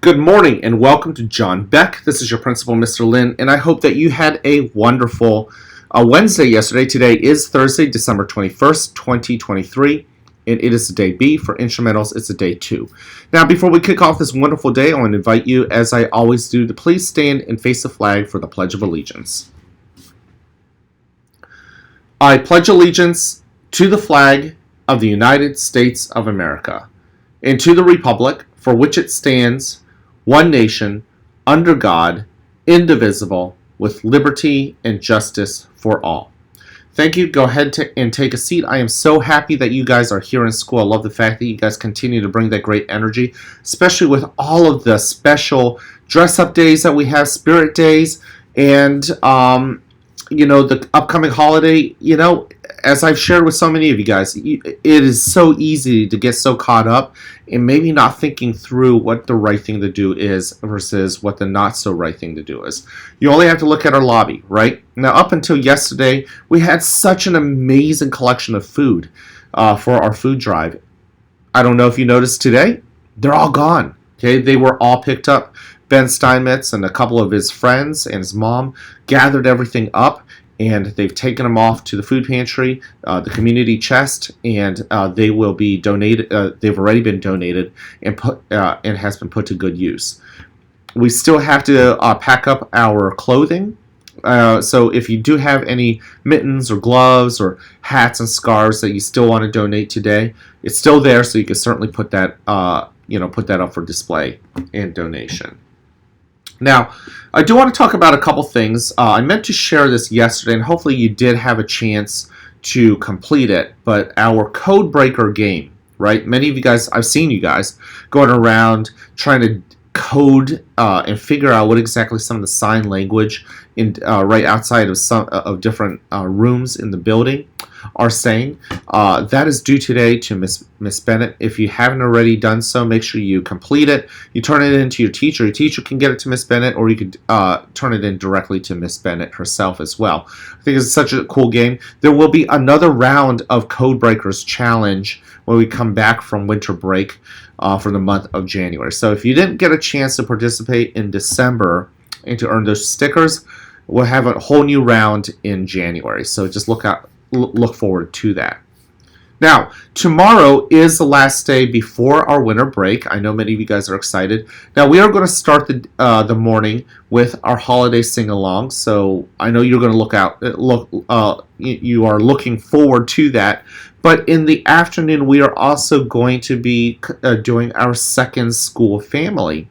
Good morning and welcome to John Beck. This is your principal, Mr. Lin, and I hope that you had a wonderful Wednesday yesterday. Today is Thursday, December 21st, 2023, and it is the day B. For instrumentals, it's a day 2. Now, before we kick off this wonderful day, I want to invite you, as I always do, to please stand and face the flag for the Pledge of Allegiance. I pledge allegiance to the flag of the United States of America and to the republic for which it stands, one nation, under God, indivisible, with liberty and justice for all. Thank you. Go ahead and take a seat. I am so happy that you guys are here in school. I love the fact that you guys continue to bring that great energy, especially with all of the special dress-up days that we have, spirit days, and the upcoming holiday. As I've shared with so many of you guys, it is so easy to get so caught up in maybe not thinking through what the right thing to do is versus what the not so right thing to do is. You only have to look at our lobby, right? Now, up until yesterday, we had such an amazing collection of food for our food drive. I don't know if you noticed today, they're all gone. Okay, they were all picked up. Ben Steinmetz and a couple of his friends and his mom gathered everything up, and they've taken them off to the food pantry, the community chest, and they will be donated. They've already been donated and has been put to good use. We still have to pack up our clothing. So if you do have any mittens or gloves or hats and scarves that you still want to donate today, it's still there, so you can certainly put that put that up for display and donation. Now, I do want to talk about a couple things. I meant to share this yesterday, and hopefully you did have a chance to complete it, but our code breaker game, right? Many of you guys, I've seen you guys going around trying to code and figure out what exactly some of the sign language right outside of some of different rooms in the building are saying. That is due today to Miss Bennett. If you haven't already done so, make sure you complete it. You turn it in to your teacher. Your teacher can get it to Miss Bennett, or you could turn it in directly to Miss Bennett herself as well. I think it's such a cool game. There will be another round of Code Breakers Challenge when we come back from winter break for the month of January. So if you didn't get a chance to participate in December and to earn those stickers, we'll have a whole new round in January. So just look forward to that. Now, tomorrow is the last day before our winter break. I know many of you guys are excited. Now, we are going to start the morning with our holiday sing-along. So I know you're going to you are looking forward to that. But in the afternoon, we are also going to be doing our second school family.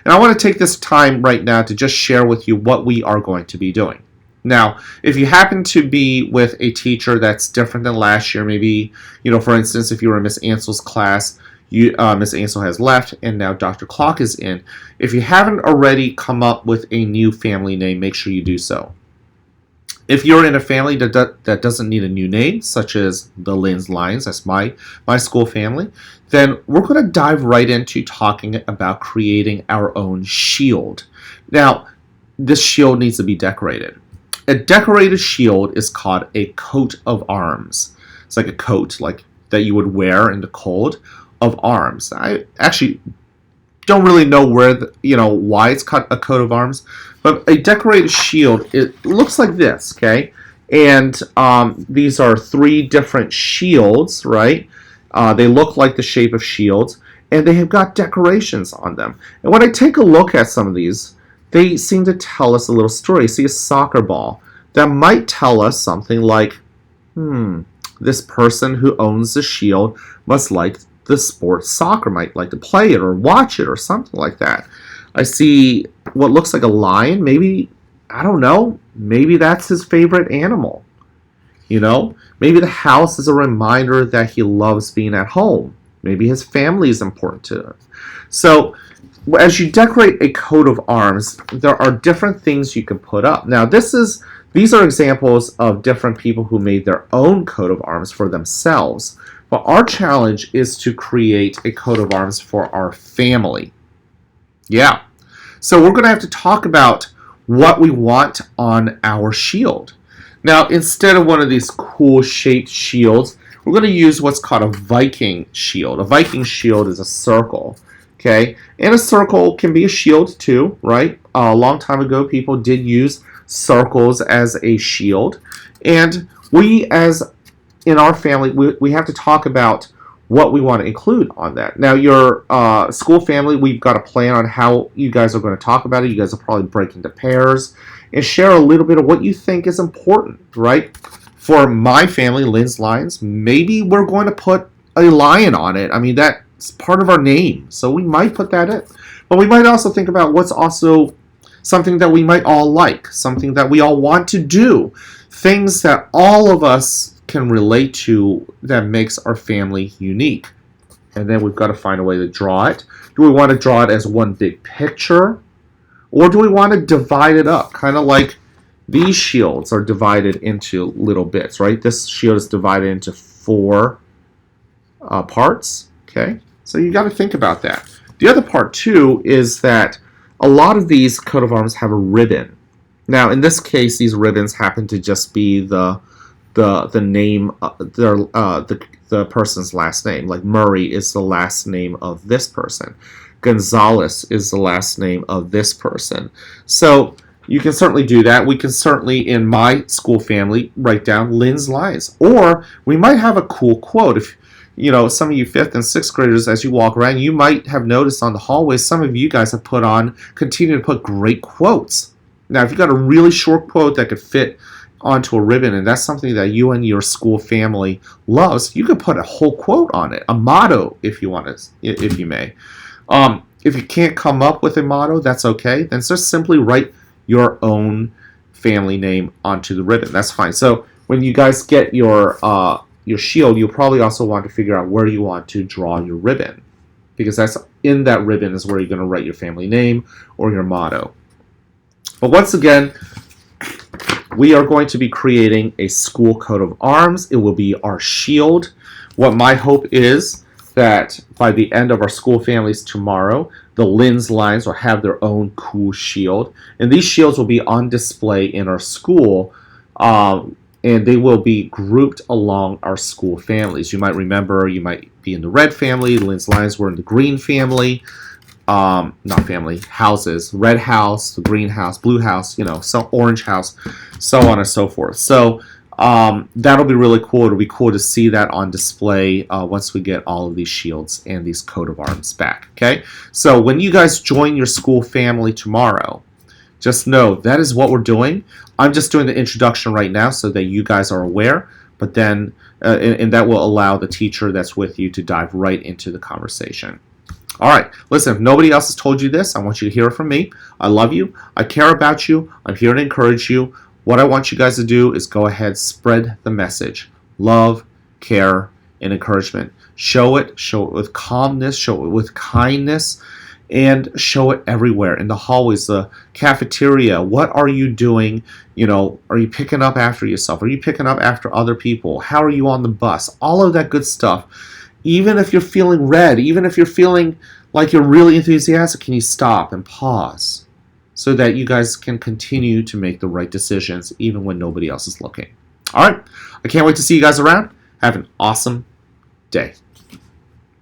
And I want to take this time right now to just share with you what we are going to be doing. Now, if you happen to be with a teacher that's different than last year, maybe, for instance, if you were in Miss Ansel's class, Miss Ansel has left, and now Dr. Clock is in. If you haven't already come up with a new family name, make sure you do so. If you're in a family that doesn't need a new name, such as the Lynn's Lions, that's my school family, then we're going to dive right into talking about creating our own shield. Now, this shield needs to be decorated. A decorated shield is called a coat of arms. It's like a coat that you would wear in the cold of arms. I actually don't really know why it's called a coat of arms, but a decorated shield, it looks like this, okay? And these are 3 different shields, right? They look like the shape of shields, and they have got decorations on them. And when I take a look at some of these, they seem to tell us a little story. See a soccer ball. That might tell us something like, this person who owns the shield must like the sport soccer, might like to play it or watch it or something like that. I see what looks like a lion. Maybe, I don't know, maybe that's his favorite animal. Maybe the house is a reminder that he loves being at home. Maybe his family is important to him. So, as you decorate a coat of arms, there are different things you can put up. Now, these are examples of different people who made their own coat of arms for themselves. But our challenge is to create a coat of arms for our family. Yeah. So we're going to have to talk about what we want on our shield. Now, instead of one of these cool shaped shields, we're going to use what's called a Viking shield. A Viking shield is a circle. Okay, and a circle can be a shield too, right? A long time ago, people did use circles as a shield, and we, as in our family, we have to talk about what we want to include on that. Now, your school family, we've got a plan on how you guys are going to talk about it. You guys will probably break into pairs and share a little bit of what you think is important, right? For my family, Lynn's Lions, maybe we're going to put a lion on it. I mean, that's part of our name, so we might put that in. But we might also think about what's also something that we might all like, something that we all want to do, things that all of us can relate to that makes our family unique. And then we've got to find a way to draw it. Do we want to draw it as one big picture? Or do we want to divide it up? Kind of like these shields are divided into little bits, right? This shield is divided into 4 parts, okay? So you got to think about that. The other part, too, is that a lot of these coat of arms have a ribbon. Now, in this case, these ribbons happen to just be the name, the person's last name. Like Murray is the last name of this person. Gonzalez is the last name of this person. So you can certainly do that. We can certainly, in my school family, write down Lynn's Lions. Or we might have a cool quote. If you know, some of you 5th and 6th graders, as you walk around, you might have noticed on the hallways, some of you guys have continue to put great quotes. Now, if you've got a really short quote that could fit onto a ribbon, and that's something that you and your school family loves, you could put a whole quote on it, a motto, if you want to, if you may. If you can't come up with a motto, that's okay. Then just simply write your own family name onto the ribbon. That's fine. So when you guys get your shield, you'll probably also want to figure out where you want to draw your ribbon, because that's in that ribbon is where you're going to write your family name or your motto. But once again, we are going to be creating a school coat of arms. It will be our shield. What my hope is that by the end of our school families tomorrow, the Lynn's Lions will have their own cool shield. And these shields will be on display in our school, and they will be grouped along our school families. You might remember, you might be in the red family, the Lynn's Lions were in the green family. Not family, houses, red house, the green house, blue house, so orange house, so on and so forth. So that'll be really cool. It'll be cool to see that on display once we get all of these shields and these coat of arms back. Okay, so when you guys join your school family tomorrow, just know that is what we're doing. I'm just doing the introduction right now so that you guys are aware, but then and that will allow the teacher that's with you to dive right into the conversation. All right, listen, if nobody else has told you this, I want you to hear it from me. I love you. I care about you. I'm here to encourage you. What I want you guys to do is go ahead, spread the message. Love, care, and encouragement. Show it with calmness, show it with kindness, and show it everywhere. In the hallways, the cafeteria, what are you doing? Are you picking up after yourself? Are you picking up after other people? How are you on the bus? All of that good stuff. Even if you're feeling red, even if you're feeling like you're really enthusiastic, can you stop and pause so that you guys can continue to make the right decisions even when nobody else is looking? All right, I can't wait to see you guys around. Have an awesome day.